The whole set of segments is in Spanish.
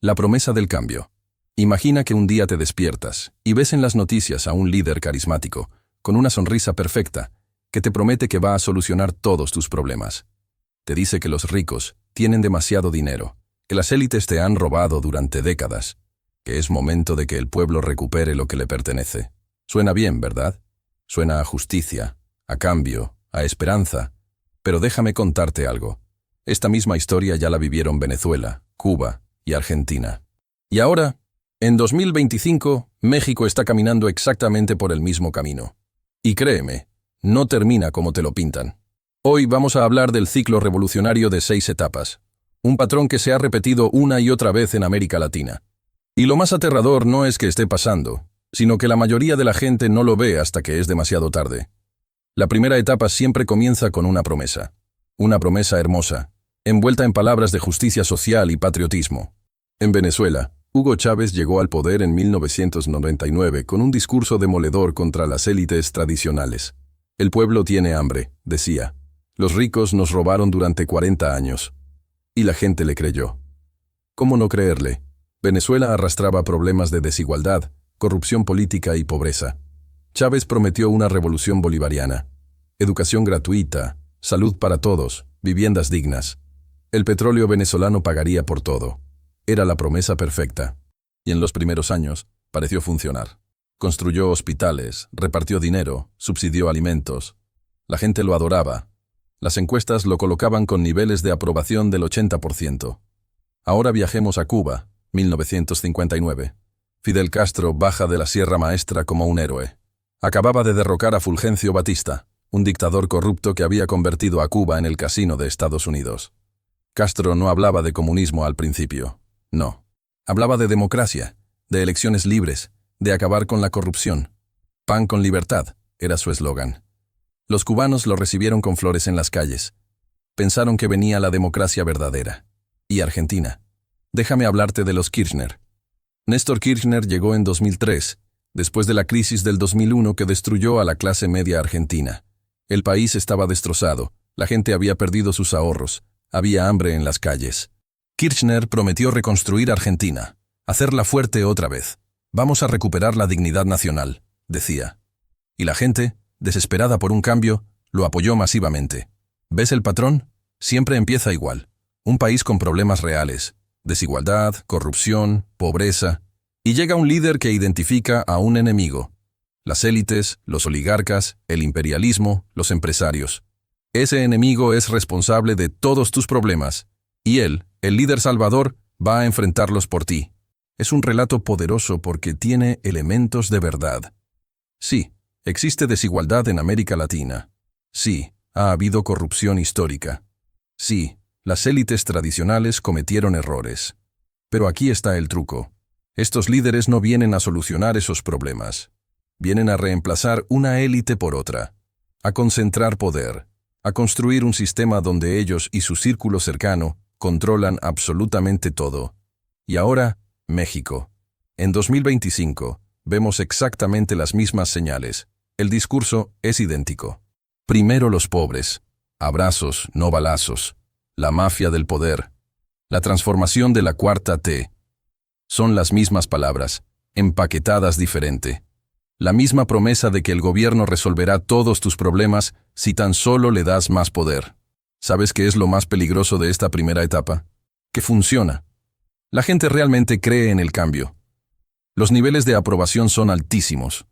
La promesa del cambio. Imagina que un día te despiertas y ves en las noticias a un líder carismático, con una sonrisa perfecta, que te promete que va a solucionar todos tus problemas. Te dice que los ricos tienen demasiado dinero, que las élites te han robado durante décadas, que es momento de que el pueblo recupere lo que le pertenece. Suena bien, ¿verdad? Suena a justicia, a cambio, a esperanza. Pero déjame contarte algo. Esta misma historia ya la vivieron Venezuela, Cuba y Argentina. Y ahora, en 2025, México está caminando exactamente por el mismo camino. Y créeme, no termina como te lo pintan. Hoy vamos a hablar del ciclo revolucionario de 6 etapas, un patrón que se ha repetido una y otra vez en América Latina. Y lo más aterrador no es que esté pasando, sino que la mayoría de la gente no lo ve hasta que es demasiado tarde. La primera etapa siempre comienza con una promesa hermosa, envuelta en palabras de justicia social y patriotismo. En Venezuela, Hugo Chávez llegó al poder en 1999 con un discurso demoledor contra las élites tradicionales. El pueblo tiene hambre, decía. Los ricos nos robaron durante 40 años. Y la gente le creyó. ¿Cómo no creerle? Venezuela arrastraba problemas de desigualdad, corrupción política y pobreza. Chávez prometió una revolución bolivariana. Educación gratuita, salud para todos, viviendas dignas. El petróleo venezolano pagaría por todo. Era la promesa perfecta. Y en los primeros años pareció funcionar. Construyó hospitales, repartió dinero, subsidió alimentos. La gente lo adoraba. Las encuestas lo colocaban con niveles de aprobación del 80%. Ahora viajemos a Cuba, 1959. Fidel Castro baja de la Sierra Maestra como un héroe. Acababa de derrocar a Fulgencio Batista, un dictador corrupto que había convertido a Cuba en el casino de Estados Unidos. Castro no hablaba de comunismo al principio. No. Hablaba de democracia, de elecciones libres, de acabar con la corrupción. Pan con libertad, era su eslogan. Los cubanos lo recibieron con flores en las calles. Pensaron que venía la democracia verdadera. Y Argentina. Déjame hablarte de los Kirchner. Néstor Kirchner llegó en 2003, después de la crisis del 2001 que destruyó a la clase media argentina. El país estaba destrozado, la gente había perdido sus ahorros, había hambre en las calles. Kirchner prometió reconstruir Argentina, hacerla fuerte otra vez. Vamos a recuperar la dignidad nacional, decía. Y la gente, desesperada por un cambio, lo apoyó masivamente. ¿Ves el patrón? Siempre empieza igual. Un país con problemas reales, desigualdad, corrupción, pobreza, y llega un líder que identifica a un enemigo. Las élites, los oligarcas, el imperialismo, los empresarios. Ese enemigo es responsable de todos tus problemas, y él, el líder salvador, va a enfrentarlos por ti. Es un relato poderoso porque tiene elementos de verdad. Sí, existe desigualdad en América Latina. Sí, ha habido corrupción histórica. Sí, las élites tradicionales cometieron errores. Pero aquí está el truco. Estos líderes no vienen a solucionar esos problemas. Vienen a reemplazar una élite por otra, a concentrar poder, a construir un sistema donde ellos y su círculo cercano controlan absolutamente todo. Y ahora, México. En 2025, vemos exactamente las mismas señales. El discurso es idéntico. Primero los pobres. Abrazos, no balazos. La mafia del poder. La transformación de la cuarta T. Son las mismas palabras, empaquetadas diferente. La misma promesa de que el gobierno resolverá todos tus problemas si tan solo le das más poder. ¿Sabes qué es lo más peligroso de esta primera etapa? Que funciona. La gente realmente cree en el cambio. Los niveles de aprobación son altísimos.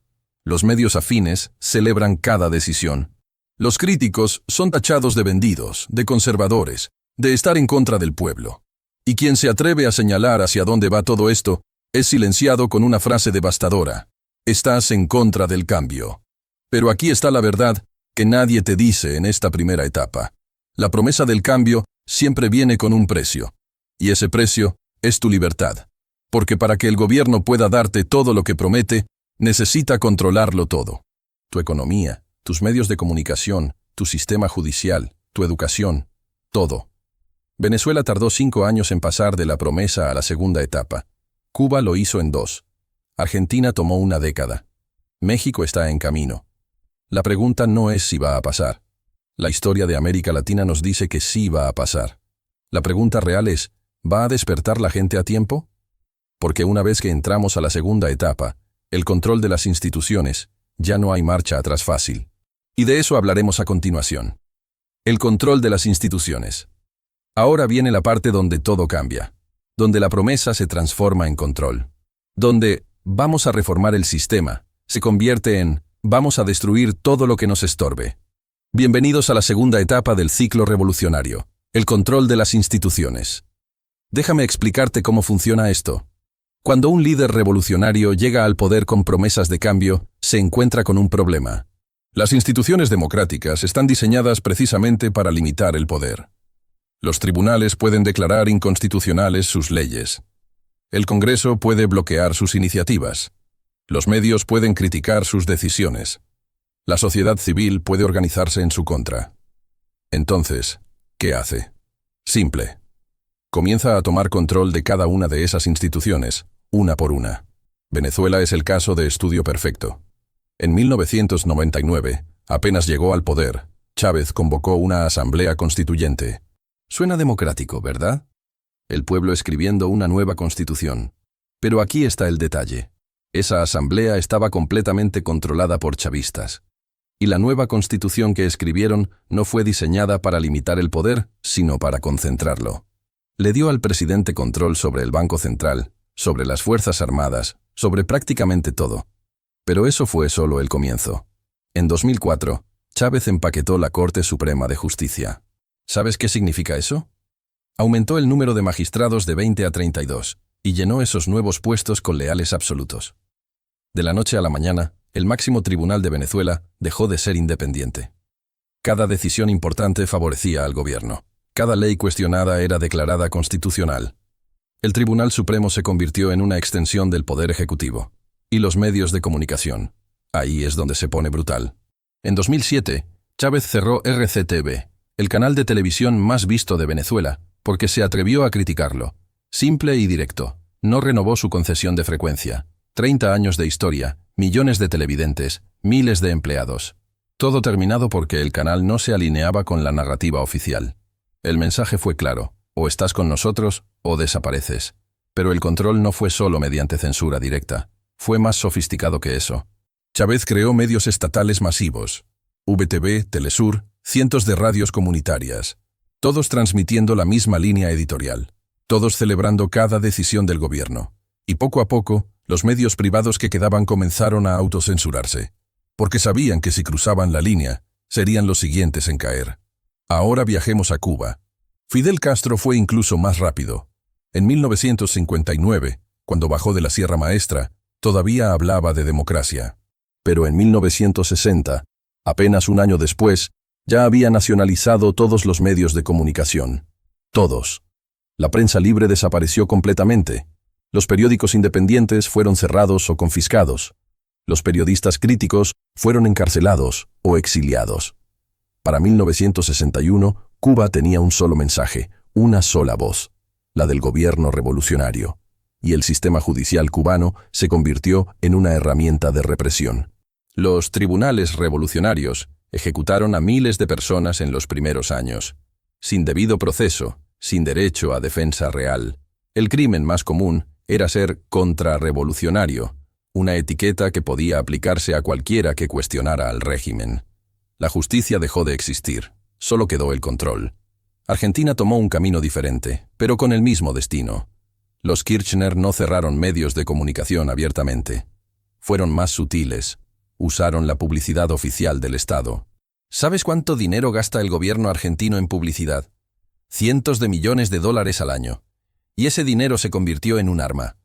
Los medios afines celebran cada decisión. Los críticos son tachados de vendidos, de conservadores, de estar en contra del pueblo. Y quien se atreve a señalar hacia dónde va todo esto es silenciado con una frase devastadora. Estás en contra del cambio. Pero aquí está la verdad que nadie te dice en esta primera etapa. La promesa del cambio siempre viene con un precio. Y ese precio es tu libertad. Porque para que el gobierno pueda darte todo lo que promete, necesita controlarlo todo. Tu economía, tus medios de comunicación, tu sistema judicial, tu educación, todo. Venezuela tardó 5 años en pasar de la promesa a la segunda etapa. Cuba lo hizo en 2. Argentina tomó una década. México está en camino. La pregunta no es si va a pasar. La historia de América Latina nos dice que sí va a pasar. La pregunta real es, ¿va a despertar la gente a tiempo? Porque una vez que entramos a la segunda etapa, el control de las instituciones, ya no hay marcha atrás fácil. Y de eso hablaremos a continuación. El control de las instituciones. Ahora viene la parte donde todo cambia, donde la promesa se transforma en control, donde vamos a reformar el sistema, se convierte en vamos a destruir todo lo que nos estorbe. Bienvenidos a la segunda etapa del ciclo revolucionario, el control de las instituciones. Déjame explicarte cómo funciona esto. Cuando un líder revolucionario llega al poder con promesas de cambio, se encuentra con un problema. Las instituciones democráticas están diseñadas precisamente para limitar el poder. Los tribunales pueden declarar inconstitucionales sus leyes. El Congreso puede bloquear sus iniciativas. Los medios pueden criticar sus decisiones. La sociedad civil puede organizarse en su contra. Entonces, ¿qué hace? Simple. Comienza a tomar control de cada una de esas instituciones, una por una. Venezuela es el caso de estudio perfecto. En 1999, apenas llegó al poder, Chávez convocó una asamblea constituyente. Suena democrático, ¿verdad? El pueblo escribiendo una nueva constitución. Pero aquí está el detalle. Esa asamblea estaba completamente controlada por chavistas. Y la nueva constitución que escribieron no fue diseñada para limitar el poder, sino para concentrarlo. Le dio al presidente control sobre el Banco Central, sobre las Fuerzas Armadas, sobre prácticamente todo. Pero eso fue solo el comienzo. En 2004, Chávez empaquetó la Corte Suprema de Justicia. ¿Sabes qué significa eso? Aumentó el número de magistrados de 20 a 32 y llenó esos nuevos puestos con leales absolutos. De la noche a la mañana, el máximo tribunal de Venezuela dejó de ser independiente. Cada decisión importante favorecía al gobierno. Cada ley cuestionada era declarada constitucional. El Tribunal Supremo se convirtió en una extensión del Poder Ejecutivo. Y los medios de comunicación. Ahí es donde se pone brutal. En 2007, Chávez cerró RCTV, el canal de televisión más visto de Venezuela, porque se atrevió a criticarlo. Simple y directo. No renovó su concesión de frecuencia. 30 años de historia, millones de televidentes, miles de empleados. Todo terminado porque el canal no se alineaba con la narrativa oficial. El mensaje fue claro, o estás con nosotros o desapareces. Pero el control no fue solo mediante censura directa. Fue más sofisticado que eso. Chávez creó medios estatales masivos. VTV, Telesur, cientos de radios comunitarias. Todos transmitiendo la misma línea editorial. Todos celebrando cada decisión del gobierno. Y poco a poco, los medios privados que quedaban comenzaron a autocensurarse. Porque sabían que si cruzaban la línea, serían los siguientes en caer. Ahora viajemos a Cuba. Fidel Castro fue incluso más rápido. En 1959, cuando bajó de la Sierra Maestra, todavía hablaba de democracia. Pero en 1960, apenas un año después, ya había nacionalizado todos los medios de comunicación. Todos. La prensa libre desapareció completamente. Los periódicos independientes fueron cerrados o confiscados. Los periodistas críticos fueron encarcelados o exiliados. Para 1961, Cuba tenía un solo mensaje, una sola voz, la del gobierno revolucionario. Y el sistema judicial cubano se convirtió en una herramienta de represión. Los tribunales revolucionarios ejecutaron a miles de personas en los primeros años, sin debido proceso, sin derecho a defensa real. El crimen más común era ser contrarrevolucionario, una etiqueta que podía aplicarse a cualquiera que cuestionara al régimen. La justicia dejó de existir, solo quedó el control. Argentina tomó un camino diferente, pero con el mismo destino. Los Kirchner no cerraron medios de comunicación abiertamente. Fueron más sutiles. Usaron la publicidad oficial del Estado. ¿Sabes cuánto dinero gasta el gobierno argentino en publicidad? Cientos de millones de dólares al año. Y ese dinero se convirtió en un arma.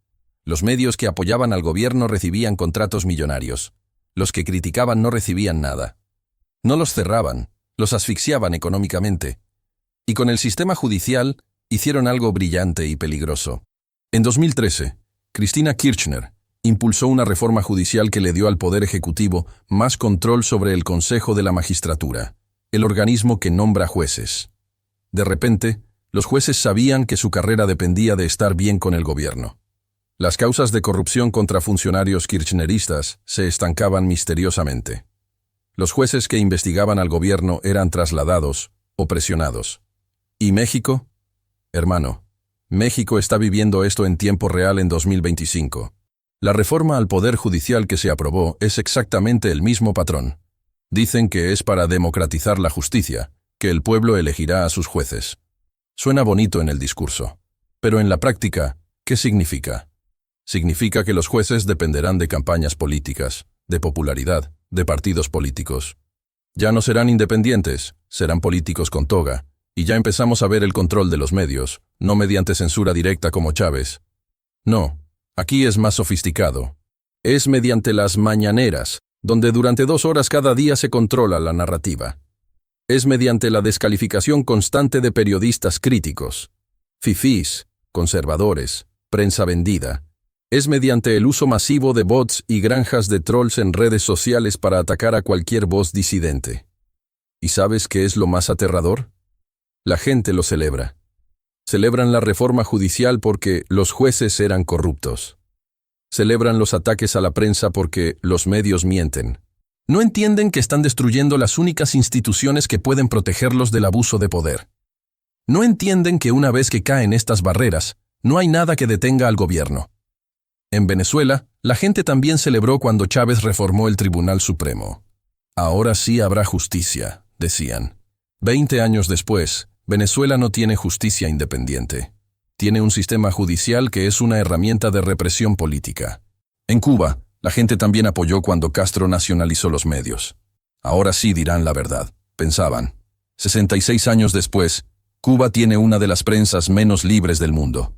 Los medios que apoyaban al gobierno recibían contratos millonarios. Los que criticaban no recibían nada. No los cerraban, los asfixiaban económicamente. Y con el sistema judicial hicieron algo brillante y peligroso. En 2013, Cristina Kirchner impulsó una reforma judicial que le dio al Poder Ejecutivo más control sobre el Consejo de la Magistratura, el organismo que nombra jueces. De repente, los jueces sabían que su carrera dependía de estar bien con el gobierno. Las causas de corrupción contra funcionarios kirchneristas se estancaban misteriosamente. Los jueces que investigaban al gobierno eran trasladados o presionados. ¿Y México? Hermano, México está viviendo esto en tiempo real en 2025. La reforma al Poder Judicial que se aprobó es exactamente el mismo patrón. Dicen que es para democratizar la justicia, que el pueblo elegirá a sus jueces. Suena bonito en el discurso. Pero en la práctica, ¿qué significa? Significa que los jueces dependerán de campañas políticas, de popularidad, de partidos políticos. Ya no serán independientes, serán políticos con toga, y ya empezamos a ver el control de los medios, no mediante censura directa como Chávez. No, aquí es más sofisticado. Es mediante las mañaneras, donde durante 2 horas cada día se controla la narrativa. Es mediante la descalificación constante de periodistas críticos, fifís, conservadores, prensa vendida. Es mediante el uso masivo de bots y granjas de trolls en redes sociales para atacar a cualquier voz disidente. ¿Y sabes qué es lo más aterrador? La gente lo celebra. Celebran la reforma judicial porque los jueces eran corruptos. Celebran los ataques a la prensa porque los medios mienten. No entienden que están destruyendo las únicas instituciones que pueden protegerlos del abuso de poder. No entienden que una vez que caen estas barreras, no hay nada que detenga al gobierno. En Venezuela, la gente también celebró cuando Chávez reformó el Tribunal Supremo. Ahora sí habrá justicia, decían. 20 años después, Venezuela no tiene justicia independiente. Tiene un sistema judicial que es una herramienta de represión política. En Cuba, la gente también apoyó cuando Castro nacionalizó los medios. Ahora sí dirán la verdad, pensaban. 66 años después, Cuba tiene una de las prensas menos libres del mundo.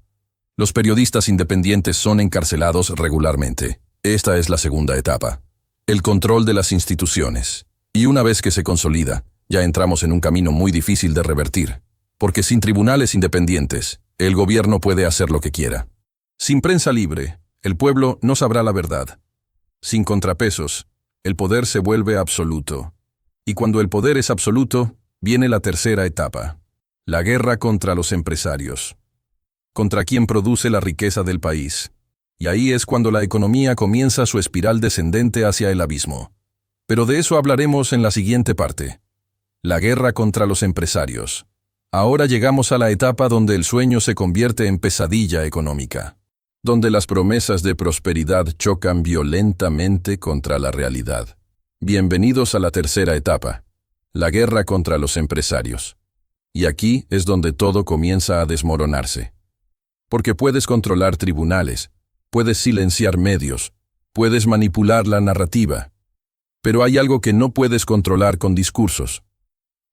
Los periodistas independientes son encarcelados regularmente. Esta es la segunda etapa. El control de las instituciones. Y una vez que se consolida, ya entramos en un camino muy difícil de revertir. Porque sin tribunales independientes, el gobierno puede hacer lo que quiera. Sin prensa libre, el pueblo no sabrá la verdad. Sin contrapesos, el poder se vuelve absoluto. Y cuando el poder es absoluto, viene la tercera etapa. La guerra contra los empresarios. Contra quien produce la riqueza del país. Y ahí es cuando la economía comienza su espiral descendente hacia el abismo. Pero de eso hablaremos en la siguiente parte. La guerra contra los empresarios. Ahora llegamos a la etapa donde el sueño se convierte en pesadilla económica. Donde las promesas de prosperidad chocan violentamente contra la realidad. Bienvenidos a la tercera etapa. La guerra contra los empresarios. Y aquí es donde todo comienza a desmoronarse. Porque puedes controlar tribunales, puedes silenciar medios, puedes manipular la narrativa. Pero hay algo que no puedes controlar con discursos.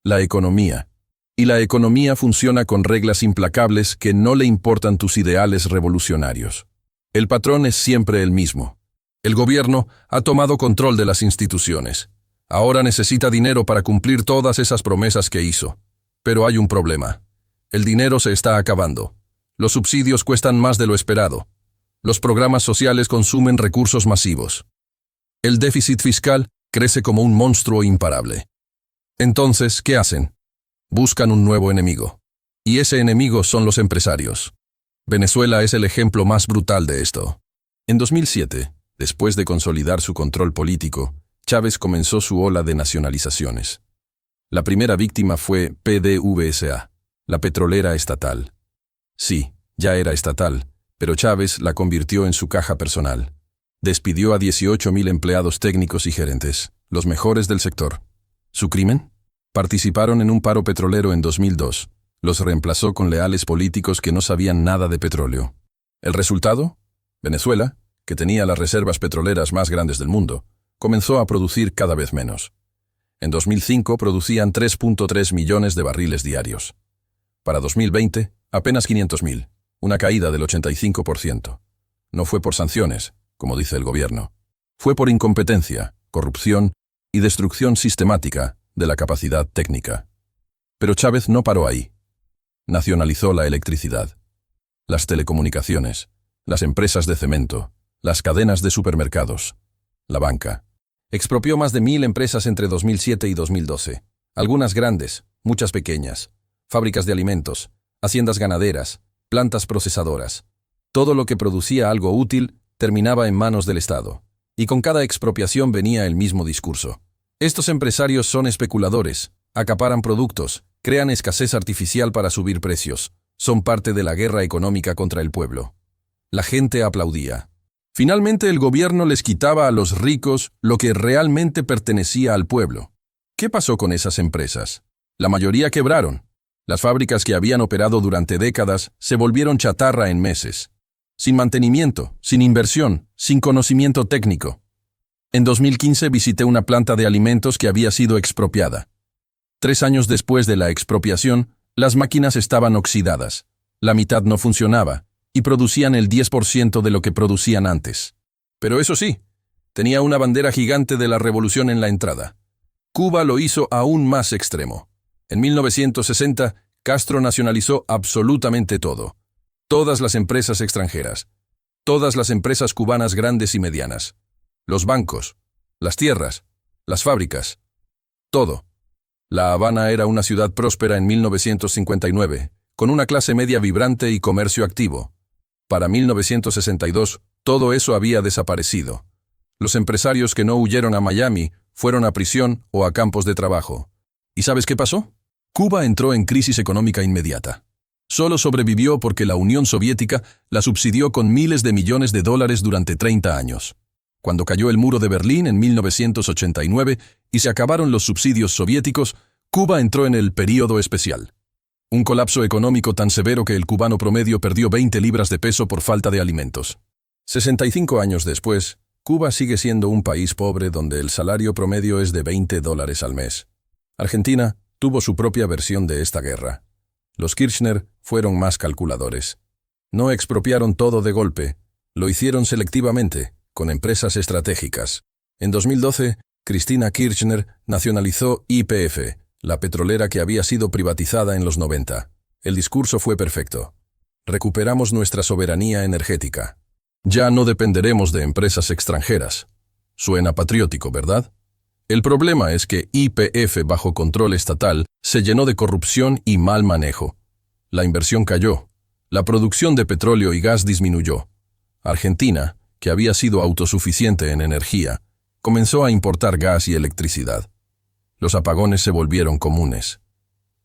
La economía. Y la economía funciona con reglas implacables que no le importan tus ideales revolucionarios. El patrón es siempre el mismo. El gobierno ha tomado control de las instituciones. Ahora necesita dinero para cumplir todas esas promesas que hizo. Pero hay un problema. El dinero se está acabando. Los subsidios cuestan más de lo esperado. Los programas sociales consumen recursos masivos. El déficit fiscal crece como un monstruo imparable. Entonces, ¿qué hacen? Buscan un nuevo enemigo. Y ese enemigo son los empresarios. Venezuela es el ejemplo más brutal de esto. En 2007, después de consolidar su control político, Chávez comenzó su ola de nacionalizaciones. La primera víctima fue PDVSA, la petrolera estatal. Sí, ya era estatal, pero Chávez la convirtió en su caja personal. Despidió a 18.000 empleados técnicos y gerentes, los mejores del sector. ¿Su crimen? Participaron en un paro petrolero en 2002. Los reemplazó con leales políticos que no sabían nada de petróleo. ¿El resultado? Venezuela, que tenía las reservas petroleras más grandes del mundo, comenzó a producir cada vez menos. En 2005 producían 3.3 millones de barriles diarios. Para 2020, apenas 500.000, una caída del 85%. No fue por sanciones, como dice el gobierno. Fue por incompetencia, corrupción y destrucción sistemática de la capacidad técnica. Pero Chávez no paró ahí. Nacionalizó la electricidad, las telecomunicaciones, las empresas de cemento, las cadenas de supermercados, la banca. Expropió más de 1.000 empresas entre 2007 y 2012. Algunas grandes, muchas pequeñas. Fábricas de alimentos, haciendas ganaderas, plantas procesadoras. Todo lo que producía algo útil terminaba en manos del Estado. Y con cada expropiación venía el mismo discurso. Estos empresarios son especuladores, acaparan productos, crean escasez artificial para subir precios. Son parte de la guerra económica contra el pueblo. La gente aplaudía. Finalmente el gobierno les quitaba a los ricos lo que realmente pertenecía al pueblo. ¿Qué pasó con esas empresas? La mayoría quebraron. Las fábricas que habían operado durante décadas se volvieron chatarra en meses. Sin mantenimiento, sin inversión, sin conocimiento técnico. En 2015 visité una planta de alimentos que había sido expropiada. 3 años después de la expropiación, las máquinas estaban oxidadas. La mitad no funcionaba y producían el 10% de lo que producían antes. Pero eso sí, tenía una bandera gigante de la revolución en la entrada. Cuba lo hizo aún más extremo. En 1960, Castro nacionalizó absolutamente todo. Todas las empresas extranjeras. Todas las empresas cubanas grandes y medianas. Los bancos, las tierras, las fábricas. Todo. La Habana era una ciudad próspera en 1959, con una clase media vibrante y comercio activo. Para 1962, todo eso había desaparecido. Los empresarios que no huyeron a Miami fueron a prisión o a campos de trabajo. ¿Y sabes qué pasó? Cuba entró en crisis económica inmediata. Solo sobrevivió porque la Unión Soviética la subsidió con miles de millones de dólares durante 30 años. Cuando cayó el muro de Berlín en 1989 y se acabaron los subsidios soviéticos, Cuba entró en el período especial. Un colapso económico tan severo que el cubano promedio perdió 20 libras de peso por falta de alimentos. 65 años después, Cuba sigue siendo un país pobre donde el salario promedio es de $20 al mes. Argentina tuvo su propia versión de esta guerra. Los Kirchner fueron más calculadores. No expropiaron todo de golpe, lo hicieron selectivamente, con empresas estratégicas. En 2012, Cristina Kirchner nacionalizó YPF, la petrolera que había sido privatizada en los 90. El discurso fue perfecto. Recuperamos nuestra soberanía energética. Ya no dependeremos de empresas extranjeras. Suena patriótico, ¿verdad? El problema es que YPF bajo control estatal se llenó de corrupción y mal manejo. La inversión cayó. La producción de petróleo y gas disminuyó. Argentina, que había sido autosuficiente en energía, comenzó a importar gas y electricidad. Los apagones se volvieron comunes.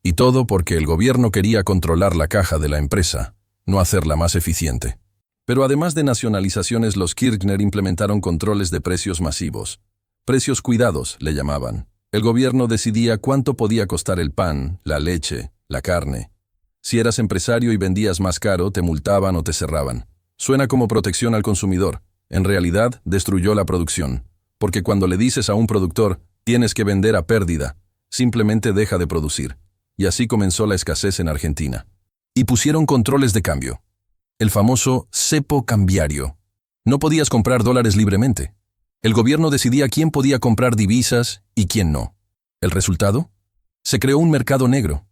Y todo porque el gobierno quería controlar la caja de la empresa, no hacerla más eficiente. Pero además de nacionalizaciones, los Kirchner implementaron controles de precios masivos. Precios cuidados, le llamaban. El gobierno decidía cuánto podía costar el pan, la leche, la carne. Si eras empresario y vendías más caro, te multaban o te cerraban. Suena como protección al consumidor. En realidad, destruyó la producción. Porque cuando le dices a un productor, tienes que vender a pérdida, simplemente deja de producir. Y así comenzó la escasez en Argentina. Y pusieron controles de cambio. El famoso cepo cambiario. No podías comprar dólares libremente. El gobierno decidía quién podía comprar divisas y quién no. ¿El resultado? Se creó un mercado negro.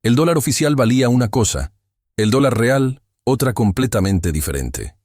El dólar oficial valía una cosa, el dólar real otra completamente diferente.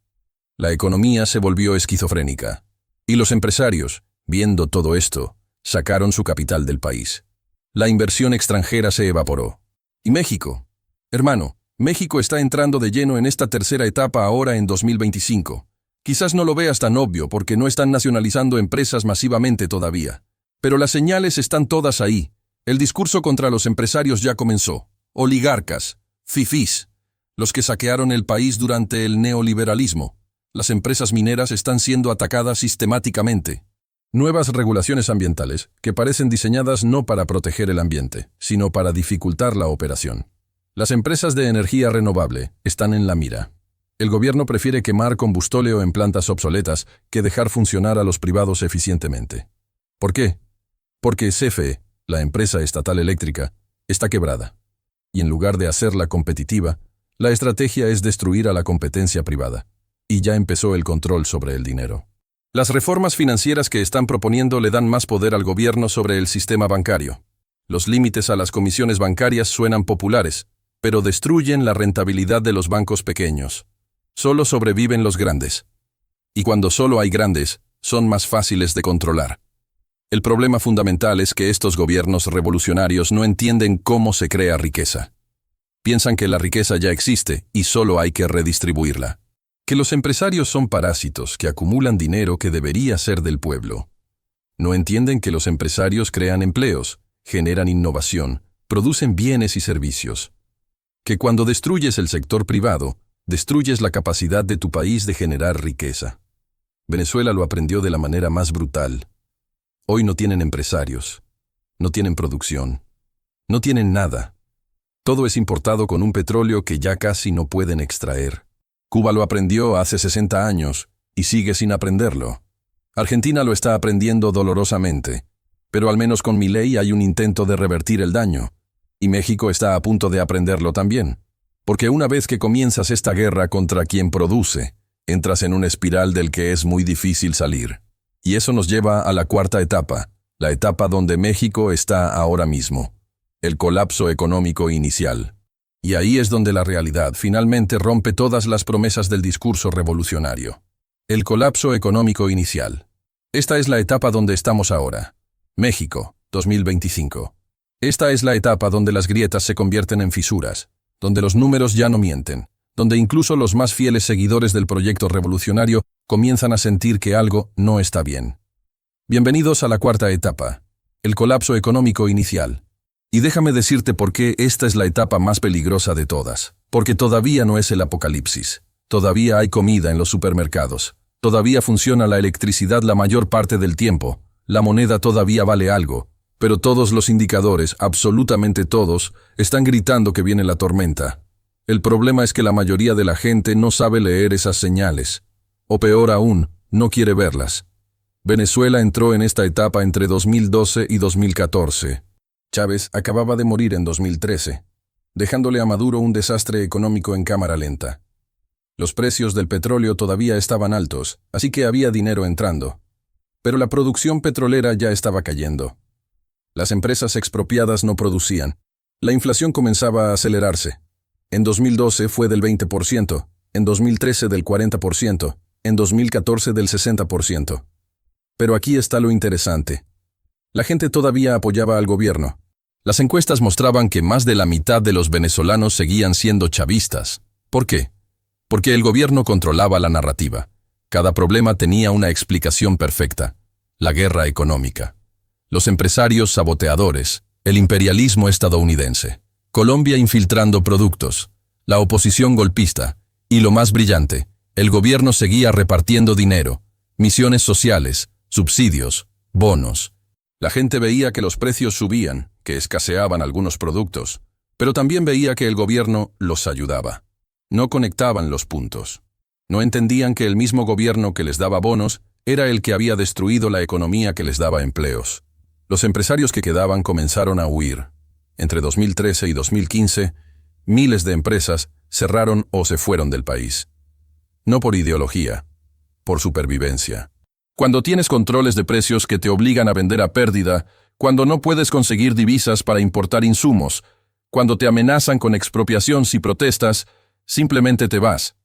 La economía se volvió esquizofrénica. Y los empresarios, viendo todo esto, sacaron su capital del país. La inversión extranjera se evaporó. ¿Y México? Hermano, México está entrando de lleno en esta tercera etapa ahora en 2025. Quizás no lo veas tan obvio porque no están nacionalizando empresas masivamente todavía. Pero las señales están todas ahí. El discurso contra los empresarios ya comenzó. Oligarcas, fifís, los que saquearon el país durante el neoliberalismo. Las empresas mineras están siendo atacadas sistemáticamente. Nuevas regulaciones ambientales que parecen diseñadas no para proteger el ambiente, sino para dificultar la operación. Las empresas de energía renovable están en la mira. El gobierno prefiere quemar combustóleo en plantas obsoletas que dejar funcionar a los privados eficientemente. ¿Por qué? Porque CFE, la empresa estatal eléctrica, está quebrada. Y en lugar de hacerla competitiva, la estrategia es destruir a la competencia privada. Y ya empezó el control sobre el dinero. Las reformas financieras que están proponiendo le dan más poder al gobierno sobre el sistema bancario. Los límites a las comisiones bancarias suenan populares, pero destruyen la rentabilidad de los bancos pequeños. Solo sobreviven los grandes. Y cuando solo hay grandes, son más fáciles de controlar. El problema fundamental es que estos gobiernos revolucionarios no entienden cómo se crea riqueza. Piensan que la riqueza ya existe y solo hay que redistribuirla. Que los empresarios son parásitos que acumulan dinero que debería ser del pueblo. No entienden que los empresarios crean empleos, generan innovación, producen bienes y servicios. que cuando destruyes el sector privado, destruyes la capacidad de tu país de generar riqueza. Venezuela lo aprendió de la manera más brutal. Hoy no tienen empresarios, no tienen producción, no tienen nada. Todo es importado con un petróleo que ya casi no pueden extraer. Cuba lo aprendió hace 60 años y sigue sin aprenderlo. Argentina lo está aprendiendo dolorosamente, pero al menos con Milei hay un intento de revertir el daño. Y México está a punto de aprenderlo también. Porque una vez que comienzas esta guerra contra quien produce, entras en una espiral del que es muy difícil salir. Y eso nos lleva a la cuarta etapa, la etapa donde México está ahora mismo. El colapso económico inicial. Y ahí es donde la realidad finalmente rompe todas las promesas del discurso revolucionario. El colapso económico inicial. Esta es la etapa donde estamos ahora. México, 2025. Esta es la etapa donde las grietas se convierten en fisuras, donde los números ya no mienten, donde incluso los más fieles seguidores del proyecto revolucionario comienzan a sentir que algo no está bien. Bienvenidos a la cuarta etapa, el colapso económico inicial. Y déjame decirte por qué esta es la etapa más peligrosa de todas. Porque todavía no es el apocalipsis. Todavía hay comida en los supermercados. Todavía funciona la electricidad la mayor parte del tiempo. La moneda todavía vale algo. Pero todos los indicadores, absolutamente todos, están gritando que viene la tormenta. El problema es que la mayoría de la gente no sabe leer esas señales. O peor aún, no quiere verlas. Venezuela entró en esta etapa entre 2012 y 2014. Chávez acababa de morir en 2013, dejándole a Maduro un desastre económico en cámara lenta. Los precios del petróleo todavía estaban altos, así que había dinero entrando. Pero la producción petrolera ya estaba cayendo. Las empresas expropiadas no producían. La inflación comenzaba a acelerarse. En 2012 fue del 20%, en 2013 del 40%, en 2014 del 60%. Pero aquí está lo interesante. La gente todavía apoyaba al gobierno. Las encuestas mostraban que más de la mitad de los venezolanos seguían siendo chavistas. ¿Por qué? Porque el gobierno controlaba la narrativa. Cada problema tenía una explicación perfecta. La guerra económica. Los empresarios saboteadores. El imperialismo estadounidense. Colombia infiltrando productos. La oposición golpista. Y lo más brillante, el gobierno seguía repartiendo dinero. Misiones sociales, subsidios, bonos. La gente veía que los precios subían, que escaseaban algunos productos, pero también veía que el gobierno los ayudaba. No conectaban los puntos. No entendían que el mismo gobierno que les daba bonos era el que había destruido la economía que les daba empleos. Los empresarios que quedaban comenzaron a huir. Entre 2013 y 2015, miles de empresas cerraron o se fueron del país. No por ideología, por supervivencia. Cuando tienes controles de precios que te obligan a vender a pérdida, cuando no puedes conseguir divisas para importar insumos, cuando te amenazan con expropiación si protestas, simplemente te vas.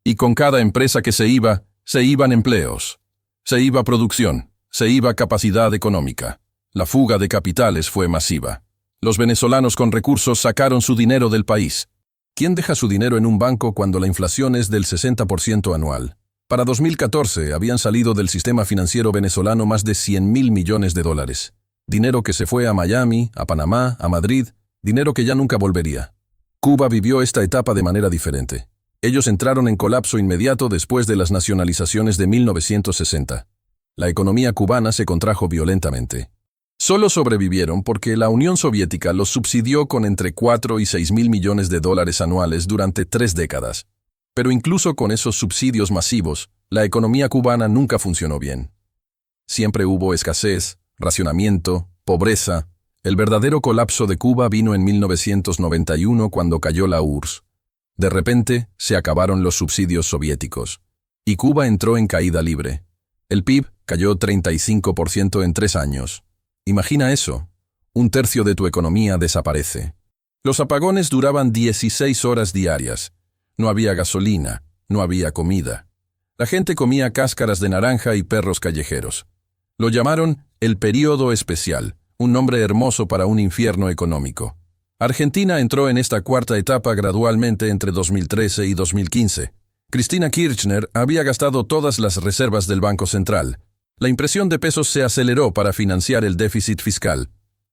Y con cada empresa que se iban empleos. Se iba producción, se iba capacidad económica. La fuga de capitales fue masiva. Los venezolanos con recursos sacaron su dinero del país. ¿Quién deja su dinero en un banco cuando la inflación es del 60% anual? Para 2014 habían salido del sistema financiero venezolano más de $100.000 millones. Dinero que se fue a Miami, a Panamá, a Madrid, dinero que ya nunca volvería. Cuba vivió esta etapa de manera diferente. Ellos entraron en colapso inmediato después de las nacionalizaciones de 1960. La economía cubana se contrajo violentamente. Solo sobrevivieron porque la Unión Soviética los subsidió con entre 4 y 6.000 millones de dólares anuales durante 3 décadas. Pero incluso con esos subsidios masivos, la economía cubana nunca funcionó bien. Siempre hubo escasez, racionamiento, pobreza. El verdadero colapso de Cuba vino en 1991 cuando cayó la URSS. De repente, se acabaron los subsidios soviéticos. Y Cuba entró en caída libre. El PIB cayó 35% en 3 años. Imagina eso. 1/3 de tu economía desaparece. Los apagones duraban 16 horas diarias. No había gasolina, no había comida. La gente comía cáscaras de naranja y perros callejeros. Lo llamaron el período especial, un nombre hermoso para un infierno económico. Argentina entró en esta cuarta etapa gradualmente entre 2013 y 2015. Cristina Kirchner había gastado todas las reservas del Banco Central. La impresión de pesos se aceleró para financiar el déficit fiscal.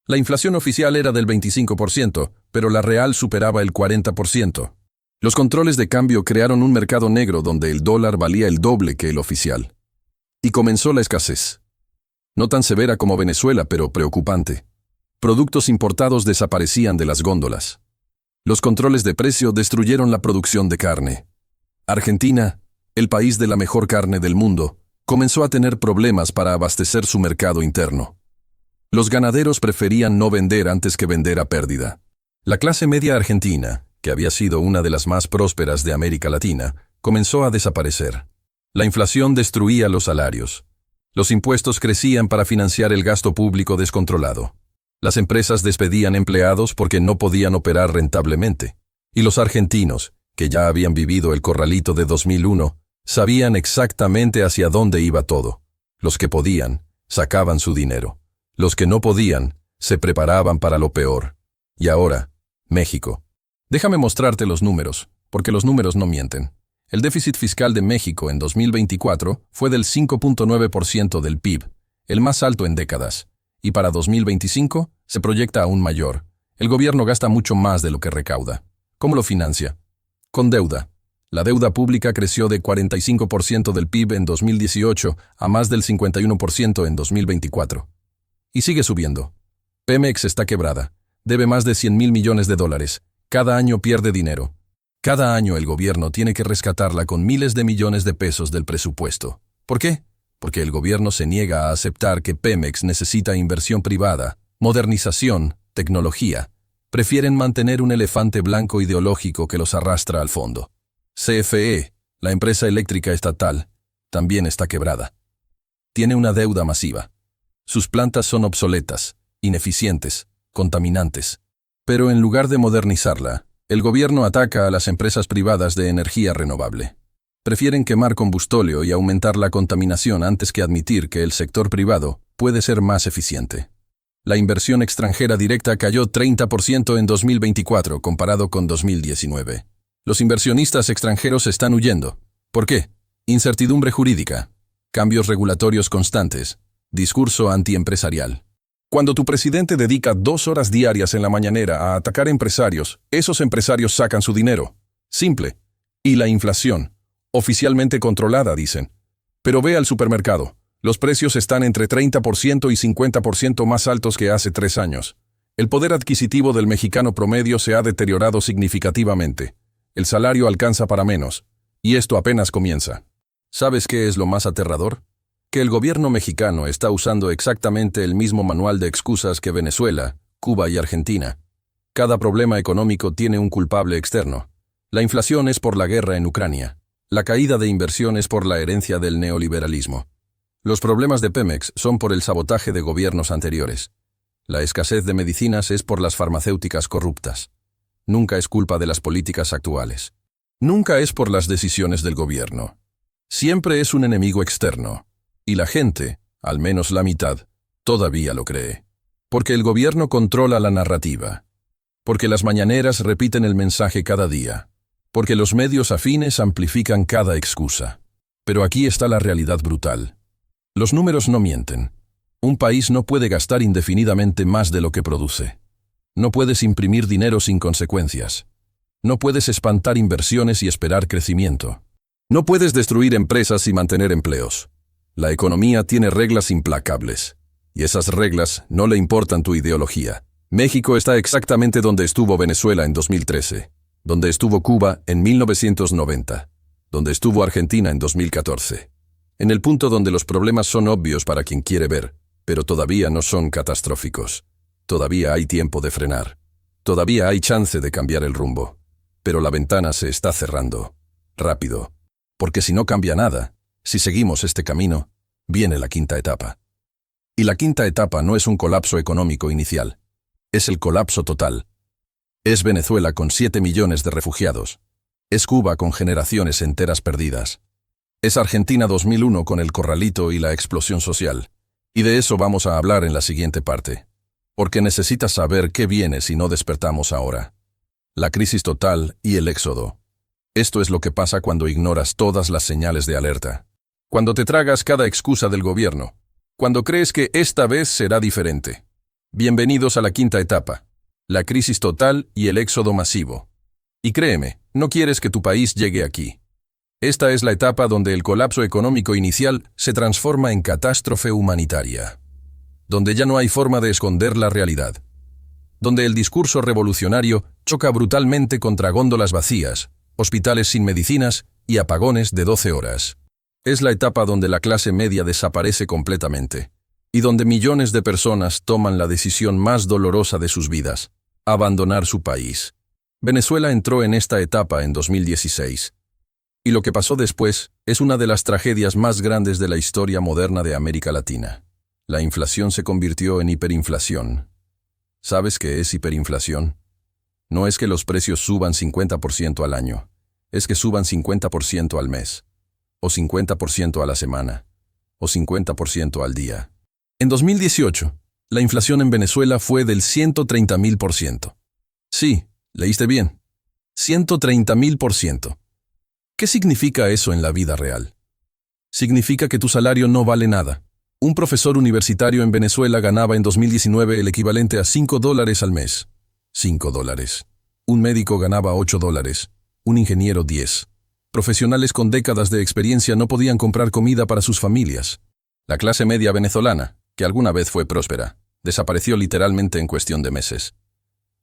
La inflación oficial era del 25%, pero la real superaba el 40%. Los controles de cambio crearon un mercado negro donde el dólar valía el doble que el oficial. Y comenzó la escasez. No tan severa como Venezuela, pero preocupante. Productos importados desaparecían de las góndolas. Los controles de precio destruyeron la producción de carne. Argentina, el país de la mejor carne del mundo, comenzó a tener problemas para abastecer su mercado interno. Los ganaderos preferían no vender antes que vender a pérdida. La clase media argentina, que había sido una de las más prósperas de América Latina, comenzó a desaparecer. La inflación destruía los salarios. Los impuestos crecían para financiar el gasto público descontrolado. Las empresas despedían empleados porque no podían operar rentablemente. Y los argentinos, que ya habían vivido el corralito de 2001, sabían exactamente hacia dónde iba todo. Los que podían, sacaban su dinero. Los que no podían, se preparaban para lo peor. Y ahora, México. Déjame mostrarte los números, porque los números no mienten. El déficit fiscal de México en 2024 fue del 5.9% del PIB, el más alto en décadas. Y para 2025 se proyecta aún mayor. El gobierno gasta mucho más de lo que recauda. ¿Cómo lo financia? Con deuda. La deuda pública creció de 45% del PIB en 2018 a más del 51% en 2024. Y sigue subiendo. Pemex está quebrada. Debe más de 100,000 millones de dólares. Cada año pierde dinero. Cada año el gobierno tiene que rescatarla con miles de millones de pesos del presupuesto. ¿Por qué? Porque el gobierno se niega a aceptar que Pemex necesita inversión privada, modernización, tecnología. Prefieren mantener un elefante blanco ideológico que los arrastra al fondo. CFE, la empresa eléctrica estatal, también está quebrada. Tiene una deuda masiva. Sus plantas son obsoletas, ineficientes, contaminantes. Pero en lugar de modernizarla, el gobierno ataca a las empresas privadas de energía renovable. Prefieren quemar combustóleo y aumentar la contaminación antes que admitir que el sector privado puede ser más eficiente. La inversión extranjera directa cayó 30% en 2024 comparado con 2019. Los inversionistas extranjeros están huyendo. ¿Por qué? Incertidumbre jurídica, cambios regulatorios constantes, discurso antiempresarial. Cuando tu presidente dedica 2 horas diarias en la mañanera a atacar empresarios, esos empresarios sacan su dinero. Simple. Y la inflación. Oficialmente controlada, dicen. Pero ve al supermercado. Los precios están entre 30% y 50% más altos que hace 3 años. El poder adquisitivo del mexicano promedio se ha deteriorado significativamente. El salario alcanza para menos. Y esto apenas comienza. ¿Sabes qué es lo más aterrador? Que el gobierno mexicano está usando exactamente el mismo manual de excusas que Venezuela, Cuba y Argentina. Cada problema económico tiene un culpable externo. La inflación es por la guerra en Ucrania. La caída de inversión es por la herencia del neoliberalismo. Los problemas de Pemex son por el sabotaje de gobiernos anteriores. La escasez de medicinas es por las farmacéuticas corruptas. Nunca es culpa de las políticas actuales. Nunca es por las decisiones del gobierno. Siempre es un enemigo externo. Y la gente, al menos la mitad, todavía lo cree. Porque el gobierno controla la narrativa. Porque las mañaneras repiten el mensaje cada día. Porque los medios afines amplifican cada excusa. Pero aquí está la realidad brutal. Los números no mienten. Un país no puede gastar indefinidamente más de lo que produce. No puedes imprimir dinero sin consecuencias. No puedes espantar inversiones y esperar crecimiento. No puedes destruir empresas y mantener empleos. La economía tiene reglas implacables. Y esas reglas no le importan tu ideología. México está exactamente donde estuvo Venezuela en 2013, donde estuvo Cuba en 1990, donde estuvo Argentina en 2014. En el punto donde los problemas son obvios para quien quiere ver, pero todavía no son catastróficos. Todavía hay tiempo de frenar. Todavía hay chance de cambiar el rumbo. Pero la ventana se está cerrando. Rápido. Porque si no cambia nada, si seguimos este camino, viene la quinta etapa. Y la quinta etapa no es un colapso económico inicial. Es el colapso total. Es Venezuela con 7 millones de refugiados. Es Cuba con generaciones enteras perdidas. Es Argentina 2001 con el corralito y la explosión social. Y de eso vamos a hablar en la siguiente parte. Porque necesitas saber qué viene si no despertamos ahora. La crisis total y el éxodo. Esto es lo que pasa cuando ignoras todas las señales de alerta. Cuando te tragas cada excusa del gobierno. Cuando crees que esta vez será diferente. Bienvenidos a la quinta etapa, la crisis total y el éxodo masivo. Y créeme, no quieres que tu país llegue aquí. Esta es la etapa donde el colapso económico inicial se transforma en catástrofe humanitaria, donde ya no hay forma de esconder la realidad, donde el discurso revolucionario choca brutalmente contra góndolas vacías, hospitales sin medicinas y apagones de 12 horas. Es la etapa donde la clase media desaparece completamente y donde millones de personas toman la decisión más dolorosa de sus vidas: abandonar su país. Venezuela entró en esta etapa en 2016. Y lo que pasó después es una de las tragedias más grandes de la historia moderna de América Latina. La inflación se convirtió en hiperinflación. ¿Sabes qué es hiperinflación? No es que los precios suban 50% al año, es que suban 50% al mes, o 50% a la semana, o 50% al día. En 2018, la inflación en Venezuela fue del 130.000%. Sí, leíste bien. 130.000%. ¿Qué significa eso en la vida real? Significa que tu salario no vale nada. Un profesor universitario en Venezuela ganaba en 2019 el equivalente a $5 al mes. $5. Un médico ganaba $8. Un ingeniero 10. Profesionales con décadas de experiencia no podían comprar comida para sus familias. La clase media venezolana, que alguna vez fue próspera, desapareció literalmente en cuestión de meses.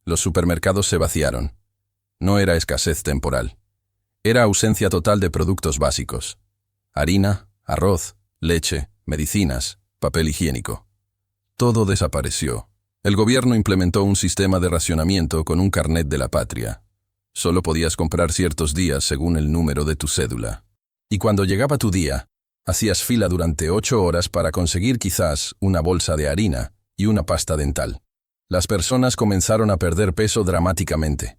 Los supermercados se vaciaron. No era escasez temporal. Era ausencia total de productos básicos: harina, arroz, leche, medicinas, papel higiénico. Todo desapareció. El gobierno implementó un sistema de racionamiento con un carnet de la patria. Solo podías comprar ciertos días según el número de tu cédula. Y cuando llegaba tu día, hacías fila durante 8 horas para conseguir quizás una bolsa de harina y una pasta dental. Las personas comenzaron a perder peso dramáticamente.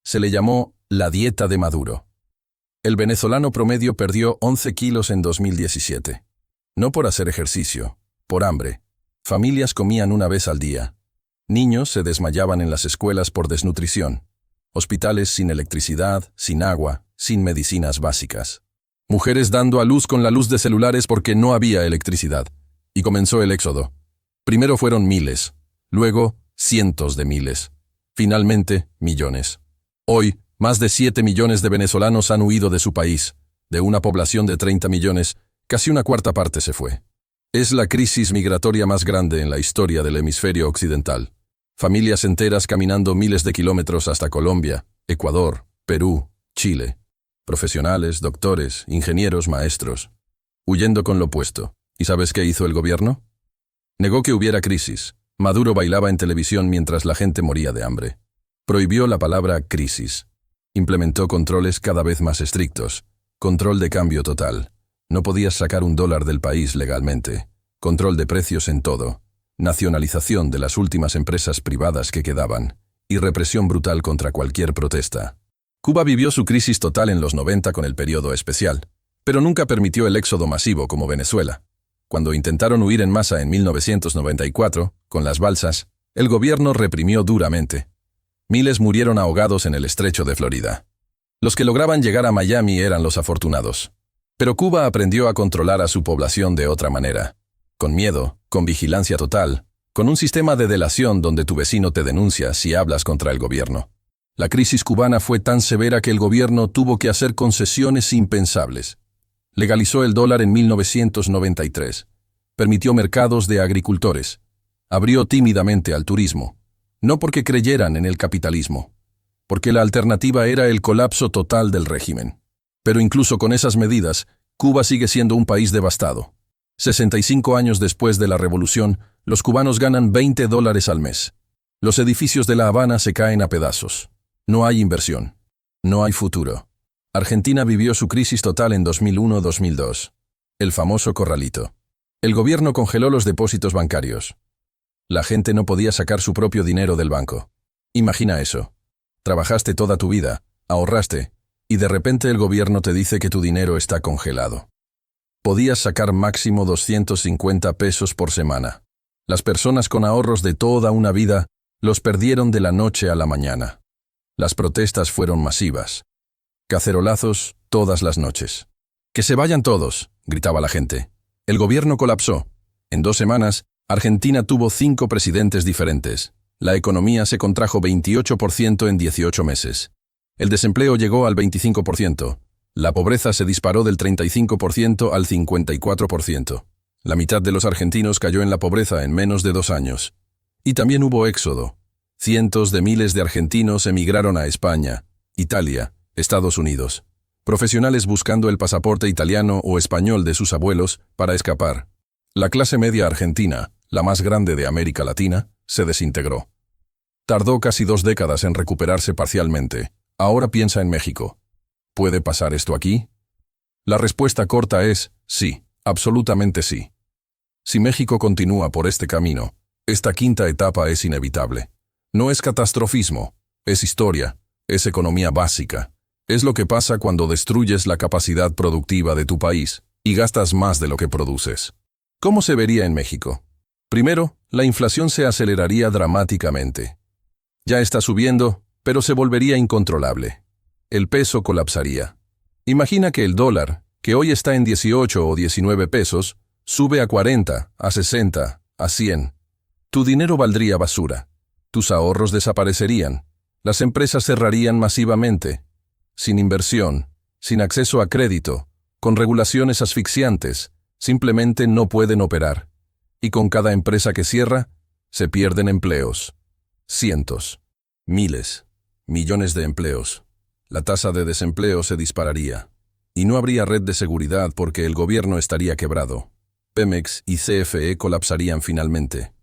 Se le llamó la dieta de Maduro. El venezolano promedio perdió 11 kilos en 2017. No por hacer ejercicio, por hambre. Familias comían una vez al día. Niños se desmayaban en las escuelas por desnutrición. Hospitales sin electricidad, sin agua, sin medicinas básicas. Mujeres dando a luz con la luz de celulares porque no había electricidad. Y comenzó el éxodo. Primero fueron miles, luego cientos de miles, finalmente millones. Hoy, más de 7 millones de venezolanos han huido de su país. De una población de 30 millones, casi una cuarta parte se fue. Es la crisis migratoria más grande en la historia del hemisferio occidental. Familias enteras caminando miles de kilómetros hasta Colombia, Ecuador, Perú, Chile. Profesionales, doctores, ingenieros, maestros. Huyendo con lo puesto. ¿Y sabes qué hizo el gobierno? Negó que hubiera crisis. Maduro bailaba en televisión mientras la gente moría de hambre. Prohibió la palabra crisis. Implementó controles cada vez más estrictos. Control de cambio total. No podías sacar $1 del país legalmente. Control de precios en todo. Nacionalización de las últimas empresas privadas que quedaban. Y represión brutal contra cualquier protesta. Cuba vivió su crisis total en los 90 con el periodo especial, pero nunca permitió el éxodo masivo como Venezuela. Cuando intentaron huir en masa en 1994, con las balsas, el gobierno reprimió duramente. Miles murieron ahogados en el estrecho de Florida. Los que lograban llegar a Miami eran los afortunados. Pero Cuba aprendió a controlar a su población de otra manera. Con miedo, con vigilancia total, con un sistema de delación donde tu vecino te denuncia si hablas contra el gobierno. La crisis cubana fue tan severa que el gobierno tuvo que hacer concesiones impensables. Legalizó el dólar en 1993. Permitió mercados de agricultores. Abrió tímidamente al turismo. No porque creyeran en el capitalismo, porque la alternativa era el colapso total del régimen. Pero incluso con esas medidas, Cuba sigue siendo un país devastado. 65 años después de la revolución, los cubanos ganan $20 al mes. Los edificios de La Habana se caen a pedazos. No hay inversión. No hay futuro. Argentina vivió su crisis total en 2001-2002. El famoso corralito. El gobierno congeló los depósitos bancarios. La gente no podía sacar su propio dinero del banco. Imagina eso. Trabajaste toda tu vida, ahorraste, y de repente el gobierno te dice que tu dinero está congelado. Podías sacar máximo 250 pesos por semana. Las personas con ahorros de toda una vida los perdieron de la noche a la mañana. Las protestas fueron masivas. Cacerolazos todas las noches. «¡Que se vayan todos!», gritaba la gente. El gobierno colapsó. En 2 semanas, Argentina tuvo 5 presidentes diferentes. La economía se contrajo 28% en 18 meses. El desempleo llegó al 25%. La pobreza se disparó del 35% al 54%. La mitad de los argentinos cayó en la pobreza en menos de 2 años. Y también hubo éxodo. Cientos de miles de argentinos emigraron a España, Italia, Estados Unidos. Profesionales buscando el pasaporte italiano o español de sus abuelos para escapar. La clase media argentina, la más grande de América Latina, se desintegró. Tardó casi 2 décadas en recuperarse parcialmente. Ahora piensa en México. ¿Puede pasar esto aquí? La respuesta corta es sí, absolutamente sí. Si México continúa por este camino, esta quinta etapa es inevitable. No es catastrofismo, es historia, es economía básica. Es lo que pasa cuando destruyes la capacidad productiva de tu país y gastas más de lo que produces. ¿Cómo se vería en México? Primero, la inflación se aceleraría dramáticamente. Ya está subiendo, pero se volvería incontrolable. El peso colapsaría. Imagina que el dólar, que hoy está en 18 o 19 pesos, sube a 40, a 60, a 100. Tu dinero valdría basura. Tus ahorros desaparecerían. Las empresas cerrarían masivamente. Sin inversión, sin acceso a crédito, con regulaciones asfixiantes, simplemente no pueden operar. Y con cada empresa que cierra, se pierden empleos. Cientos, miles, millones de empleos. La tasa de desempleo se dispararía. Y no habría red de seguridad porque el gobierno estaría quebrado. Pemex y CFE colapsarían finalmente.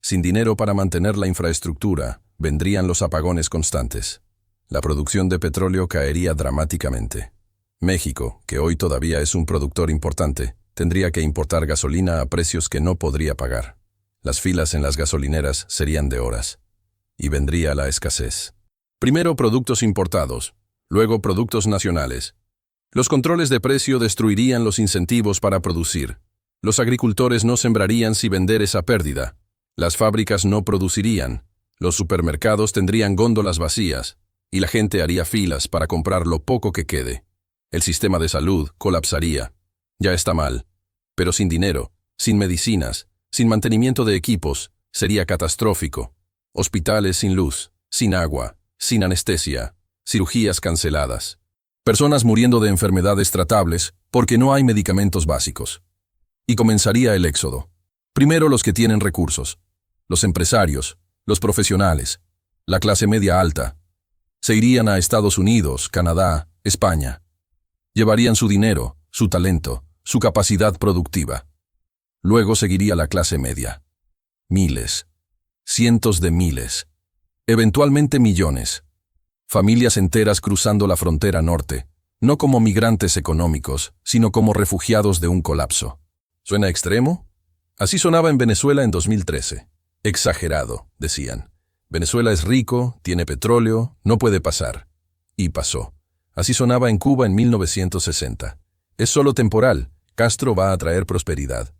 Sin dinero para mantener la infraestructura, vendrían los apagones constantes. La producción de petróleo caería dramáticamente. México, que hoy todavía es un productor importante, tendría que importar gasolina a precios que no podría pagar. Las filas en las gasolineras serían de horas. Y vendría la escasez. Primero productos importados, luego productos nacionales. Los controles de precio destruirían los incentivos para producir. Los agricultores no sembrarían si vender esa pérdida. Las fábricas no producirían. Los supermercados tendrían góndolas vacías. Y la gente haría filas para comprar lo poco que quede. El sistema de salud colapsaría. Ya está mal. Pero sin dinero, sin medicinas, sin mantenimiento de equipos, sería catastrófico. Hospitales sin luz, sin agua, sin anestesia, cirugías canceladas. Personas muriendo de enfermedades tratables porque no hay medicamentos básicos. Y comenzaría el éxodo. Primero los que tienen recursos, los empresarios, los profesionales, la clase media alta. Se irían a Estados Unidos, Canadá, España. Llevarían su dinero, su talento, su capacidad productiva. Luego seguiría la clase media. Miles, cientos de miles, eventualmente millones. Familias enteras cruzando la frontera norte, no como migrantes económicos, sino como refugiados de un colapso. ¿Suena extremo? Así sonaba en Venezuela en 2013. Exagerado, decían. Venezuela es rico, tiene petróleo, no puede pasar. Y pasó. Así sonaba en Cuba en 1960. Es solo temporal, Castro va a traer prosperidad.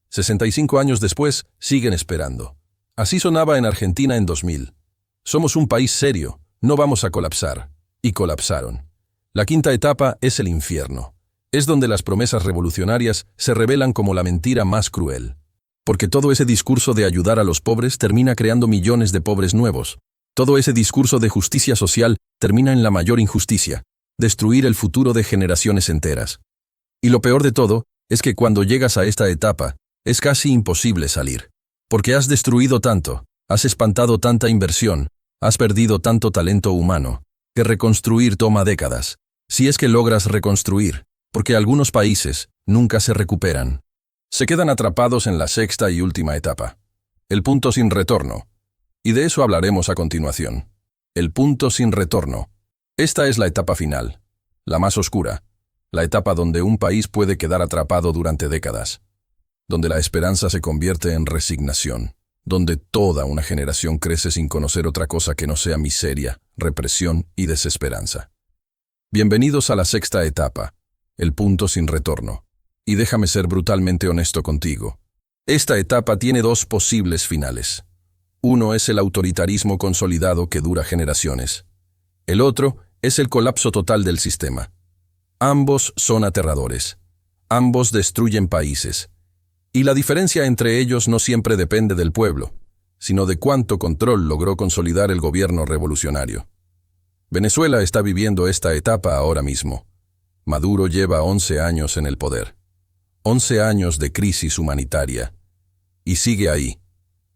65 años después, siguen esperando. Así sonaba en Argentina en 2000. Somos un país serio, no vamos a colapsar. Y colapsaron. La quinta etapa es el infierno. Es donde las promesas revolucionarias se revelan como la mentira más cruel. Porque todo ese discurso de ayudar a los pobres termina creando millones de pobres nuevos. Todo ese discurso de justicia social termina en la mayor injusticia, destruir el futuro de generaciones enteras. Y lo peor de todo es que cuando llegas a esta etapa, es casi imposible salir. Porque has destruido tanto, has espantado tanta inversión, has perdido tanto talento humano, que reconstruir toma décadas. Si es que logras reconstruir, porque algunos países nunca se recuperan. Se quedan atrapados en la sexta y última etapa. El punto sin retorno. Y de eso hablaremos a continuación. El punto sin retorno. Esta es la etapa final, la más oscura, la etapa donde un país puede quedar atrapado durante décadas, donde la esperanza se convierte en resignación, donde toda una generación crece sin conocer otra cosa que no sea miseria, represión y desesperanza. Bienvenidos a la sexta etapa, el punto sin retorno. Y déjame ser brutalmente honesto contigo. Esta etapa tiene 2 posibles finales. Uno es el autoritarismo consolidado que dura generaciones. El otro es el colapso total del sistema. Ambos son aterradores. Ambos destruyen países. Y la diferencia entre ellos no siempre depende del pueblo, sino de cuánto control logró consolidar el gobierno revolucionario. Venezuela está viviendo esta etapa ahora mismo. Maduro lleva 11 años en el poder. 11 años de crisis humanitaria. Y sigue ahí.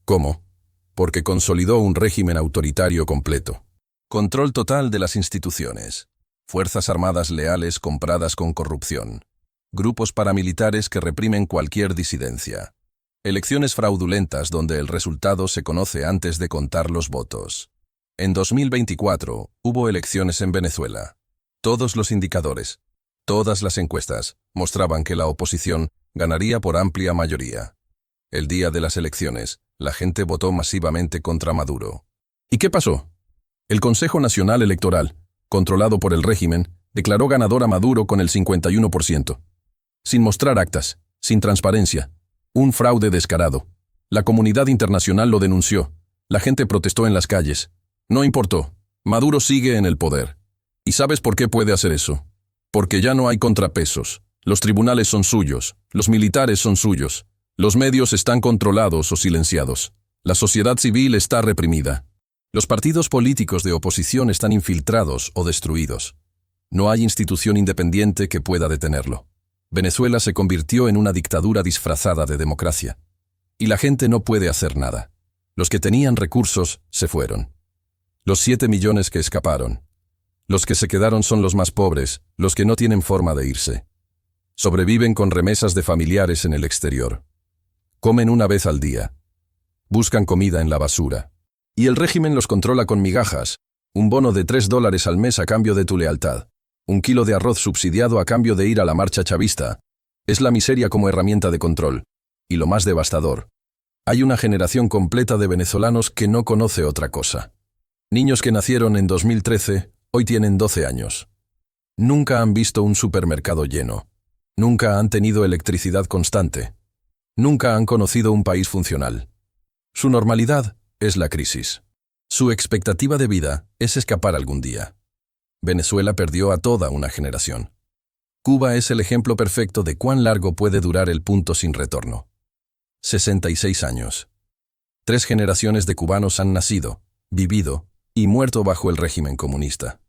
¿Cómo? Porque consolidó un régimen autoritario completo. Control total de las instituciones. Fuerzas armadas leales compradas con corrupción. Grupos paramilitares que reprimen cualquier disidencia. Elecciones fraudulentas donde el resultado se conoce antes de contar los votos. En 2024 hubo elecciones en Venezuela. Todos los indicadores, todas las encuestas, mostraban que la oposición ganaría por amplia mayoría. El día de las elecciones, la gente votó masivamente contra Maduro. ¿Y qué pasó? El Consejo Nacional Electoral, controlado por el régimen, declaró ganador a Maduro con el 51%. Sin mostrar actas, sin transparencia. Un fraude descarado. La comunidad internacional lo denunció. La gente protestó en las calles. No importó. Maduro sigue en el poder. ¿Y sabes por qué puede hacer eso? Porque ya no hay contrapesos. Los tribunales son suyos. Los militares son suyos. Los medios están controlados o silenciados. La sociedad civil está reprimida. Los partidos políticos de oposición están infiltrados o destruidos. No hay institución independiente que pueda detenerlo. Venezuela se convirtió en una dictadura disfrazada de democracia. Y la gente no puede hacer nada. Los que tenían recursos se fueron. Los 7 millones que escaparon. Los que se quedaron son los más pobres, los que no tienen forma de irse. Sobreviven con remesas de familiares en el exterior. Comen una vez al día. Buscan comida en la basura. Y el régimen los controla con migajas. Un bono de $3 al mes a cambio de tu lealtad. Un kilo de arroz subsidiado a cambio de ir a la marcha chavista. Es la miseria como herramienta de control. Y lo más devastador. Hay una generación completa de venezolanos que no conoce otra cosa. Niños que nacieron en 2013, hoy tienen 12 años. Nunca han visto un supermercado lleno. Nunca han tenido electricidad constante. Nunca han conocido un país funcional. Su normalidad es la crisis. Su expectativa de vida es escapar algún día. Venezuela perdió a toda una generación. Cuba es el ejemplo perfecto de cuán largo puede durar el punto sin retorno. 66 años. 3 generaciones de cubanos han nacido, vivido y muerto bajo el régimen comunista.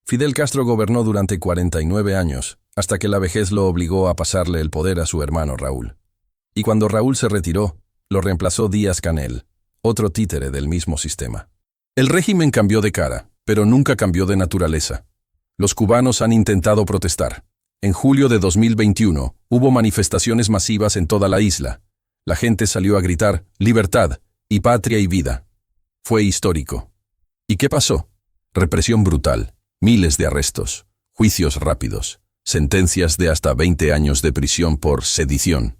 Fidel Castro gobernó durante 49 años, hasta que la vejez lo obligó a pasarle el poder a su hermano Raúl. Y cuando Raúl se retiró, lo reemplazó Díaz-Canel, otro títere del mismo sistema. El régimen cambió de cara, pero nunca cambió de naturaleza. Los cubanos han intentado protestar. En julio de 2021 hubo manifestaciones masivas en toda la isla. La gente salió a gritar «Libertad» y «Patria y vida». Fue histórico. ¿Y qué pasó? Represión brutal, miles de arrestos, juicios rápidos, sentencias de hasta 20 años de prisión por sedición.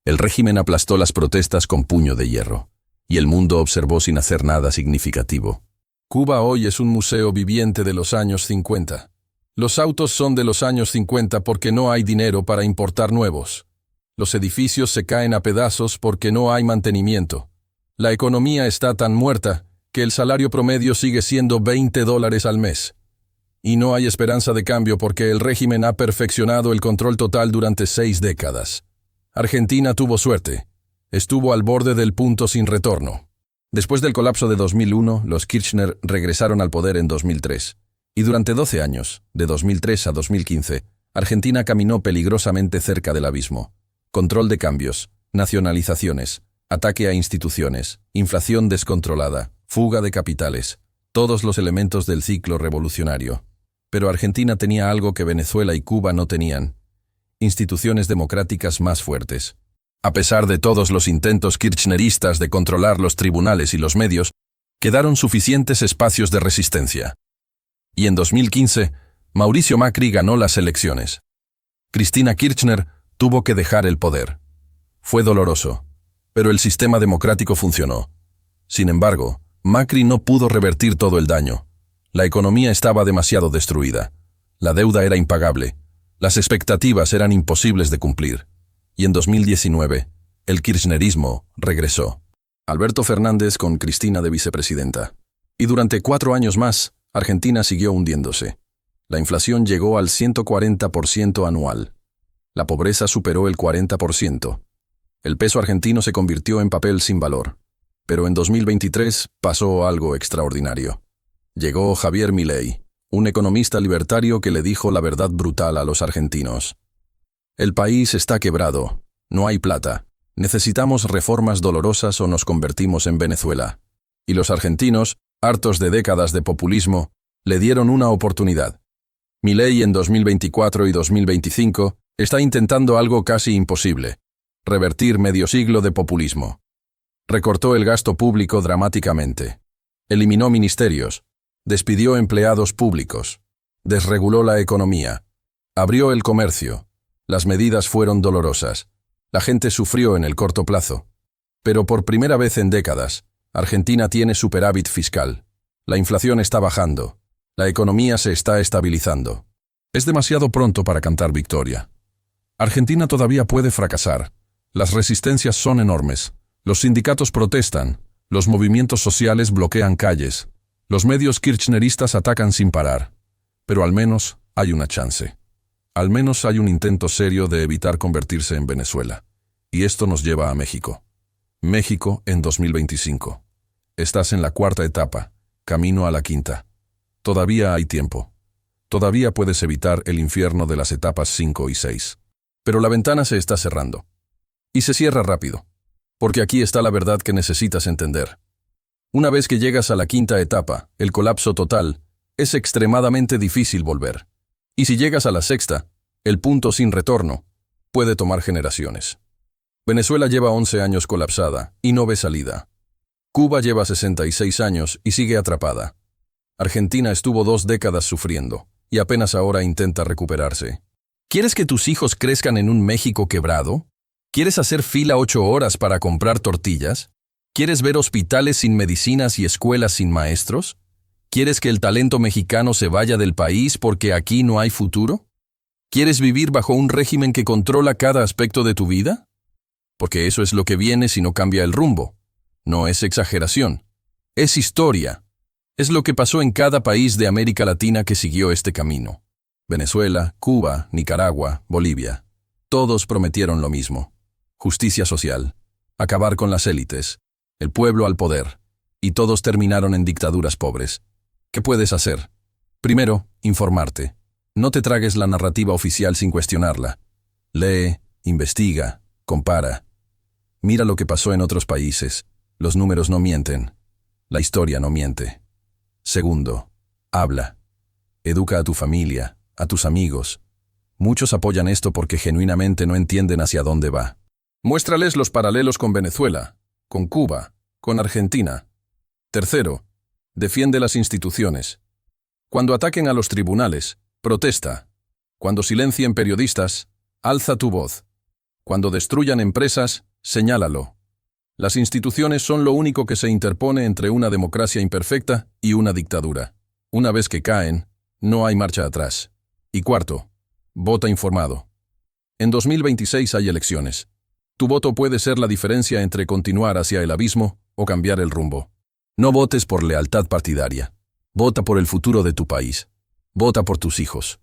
El régimen aplastó las protestas con puño de hierro, y el mundo observó sin hacer nada significativo. Cuba hoy es un museo viviente de los años 50. Los autos son de los años 50 porque no hay dinero para importar nuevos. Los edificios se caen a pedazos porque no hay mantenimiento. La economía está tan muerta que el salario promedio sigue siendo $20 al mes. Y no hay esperanza de cambio porque el régimen ha perfeccionado el control total durante 6 décadas. Argentina tuvo suerte. Estuvo al borde del punto sin retorno. Después del colapso de 2001, los Kirchner regresaron al poder en 2003. Y durante 12 años, de 2003 a 2015, Argentina caminó peligrosamente cerca del abismo. Control de cambios, nacionalizaciones, ataque a instituciones, inflación descontrolada, fuga de capitales, todos los elementos del ciclo revolucionario. Pero Argentina tenía algo que Venezuela y Cuba no tenían: instituciones democráticas más fuertes. A pesar de todos los intentos kirchneristas de controlar los tribunales y los medios, quedaron suficientes espacios de resistencia. Y en 2015, Mauricio Macri ganó las elecciones. Cristina Kirchner tuvo que dejar el poder. Fue doloroso, pero el sistema democrático funcionó. Sin embargo, Macri no pudo revertir todo el daño. La economía estaba demasiado destruida. La deuda era impagable. Las expectativas eran imposibles de cumplir. Y en 2019, el kirchnerismo regresó. Alberto Fernández con Cristina de vicepresidenta. Y durante 4 años más, Argentina siguió hundiéndose. La inflación llegó al 140% anual. La pobreza superó el 40%. El peso argentino se convirtió en papel sin valor. Pero en 2023 pasó algo extraordinario. Llegó Javier Milei, un economista libertario que le dijo la verdad brutal a los argentinos. El país está quebrado, no hay plata, necesitamos reformas dolorosas o nos convertimos en Venezuela. Y los argentinos, hartos de décadas de populismo, le dieron una oportunidad. Milei en 2024 y 2025 está intentando algo casi imposible: revertir medio siglo de populismo. Recortó el gasto público dramáticamente. Eliminó ministerios. Despidió empleados públicos. Desreguló la economía. Abrió el comercio. Las medidas fueron dolorosas. La gente sufrió en el corto plazo. Pero por primera vez en décadas, Argentina tiene superávit fiscal. La inflación está bajando. La economía se está estabilizando. Es demasiado pronto para cantar victoria. Argentina todavía puede fracasar. Las resistencias son enormes. Los sindicatos protestan. Los movimientos sociales bloquean calles. Los medios kirchneristas atacan sin parar. Pero al menos hay una chance. Al menos hay un intento serio de evitar convertirse en Venezuela. Y esto nos lleva a México. México en 2025. Estás en la cuarta etapa, camino a la quinta. Todavía hay tiempo. Todavía puedes evitar el infierno de las etapas 5 y 6. Pero la ventana se está cerrando. Y se cierra rápido. Porque aquí está la verdad que necesitas entender. Una vez que llegas a la quinta etapa, el colapso total, es extremadamente difícil volver. Y si llegas a la sexta, el punto sin retorno, puede tomar generaciones. Venezuela lleva 11 años colapsada y no ve salida. Cuba lleva 66 años y sigue atrapada. Argentina estuvo 2 décadas sufriendo y apenas ahora intenta recuperarse. ¿Quieres que tus hijos crezcan en un México quebrado? ¿Quieres hacer fila 8 horas para comprar tortillas? ¿Quieres ver hospitales sin medicinas y escuelas sin maestros? ¿Quieres que el talento mexicano se vaya del país porque aquí no hay futuro? ¿Quieres vivir bajo un régimen que controla cada aspecto de tu vida? Porque eso es lo que viene si no cambia el rumbo. No es exageración. Es historia. Es lo que pasó en cada país de América Latina que siguió este camino. Venezuela, Cuba, Nicaragua, Bolivia. Todos prometieron lo mismo. Justicia social. Acabar con las élites. El pueblo al poder. Y todos terminaron en dictaduras pobres. ¿Qué puedes hacer? Primero, informarte. No te tragues la narrativa oficial sin cuestionarla. Lee, investiga, compara. Mira lo que pasó en otros países. Los números no mienten. La historia no miente. Segundo, habla. Educa a tu familia, a tus amigos. Muchos apoyan esto porque genuinamente no entienden hacia dónde va. Muéstrales los paralelos con Venezuela, con Cuba, con Argentina. Tercero, defiende las instituciones. Cuando ataquen a los tribunales, protesta. Cuando silencien periodistas, alza tu voz. Cuando destruyan empresas, señálalo. Las instituciones son lo único que se interpone entre una democracia imperfecta y una dictadura. Una vez que caen, no hay marcha atrás. Y cuarto, vota informado. En 2026 hay elecciones. Tu voto puede ser la diferencia entre continuar hacia el abismo o cambiar el rumbo. No votes por lealtad partidaria. Vota por el futuro de tu país. Vota por tus hijos.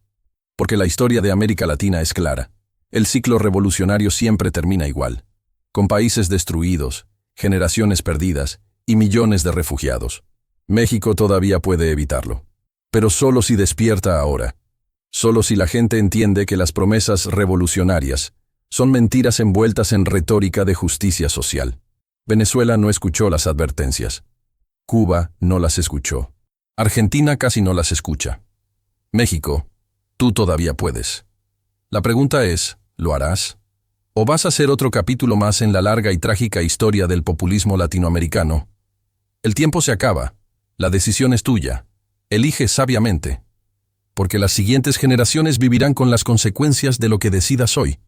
Porque la historia de América Latina es clara. El ciclo revolucionario siempre termina igual. Con países destruidos, generaciones perdidas y millones de refugiados. México todavía puede evitarlo. Pero solo si despierta ahora. Solo si la gente entiende que las promesas revolucionarias son mentiras envueltas en retórica de justicia social. Venezuela no escuchó las advertencias. Cuba no las escuchó. Argentina casi no las escucha. México, tú todavía puedes. La pregunta es, ¿lo harás? ¿O vas a ser otro capítulo más en la larga y trágica historia del populismo latinoamericano? El tiempo se acaba. La decisión es tuya. Elige sabiamente. Porque las siguientes generaciones vivirán con las consecuencias de lo que decidas hoy.